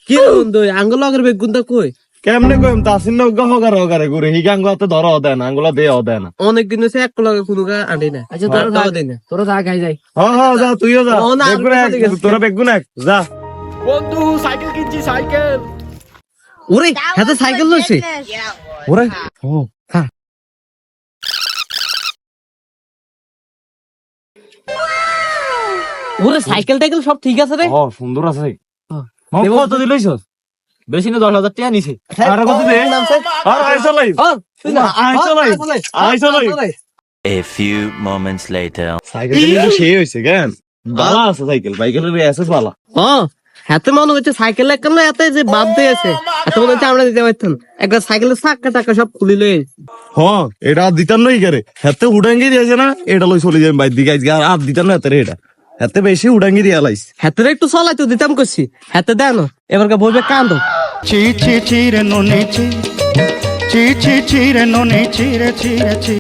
কি রে বন্ধু আঙ্গুল লগের বেগুনটা কই কেমনে কইম তাসিন না গহগার হগারে করে হি গাঙ্গুলাতে ধরা দেয় না আঙ্গুলা দেয়া দেয় না অনেক দিন হচ্ছে এক লগে কোনো আনি না আচ্ছা তোরা যা খাই যাই। হ্যাঁ যা তুইও যা ও না, বেগুন আর কোথায় গেছে? তোরা বেগুন এক যা বন্ধু সাইকেল কিনছি সাইকেল। ওরে হাতে সাইকেল লইছে ওরে ওরে সাইকেল টাইকেল সব ঠিক আছে রে সুন্দর আছে দেব কত দিলইছস বেশি না 10,000 টাকা নিছে। আর কত দে আর আইছলাই A few moments later. Cycle কিন্তু সেই হইছে কেন বালা আছে সাইকেল বাইকেলের এসএস বালা হাতে মনে হচ্ছে সাইকেল একদম এতে যে বাদ দিয়েছে এত মনে হচ্ছে আমরা দিতে পারতাম একটা সাইকেলের চাক্কা টাকা সব খুলি লই এটা দিতাম নই করে হাতে উড়াঙ্গি দিয়েছে না এটা লই চলে যাই বাইর দিকে আজকে আর দিতাম না হাতে এটা হাতে বেশি উড়াঙ্গি দিয়া লাইছ হাতে একটু চলাই তো দিতাম করছি হাতে দেন এবার বলবে কান্দো চি চি চি রে ননি চি চি চি চি রে ননি চি রে চি রে চি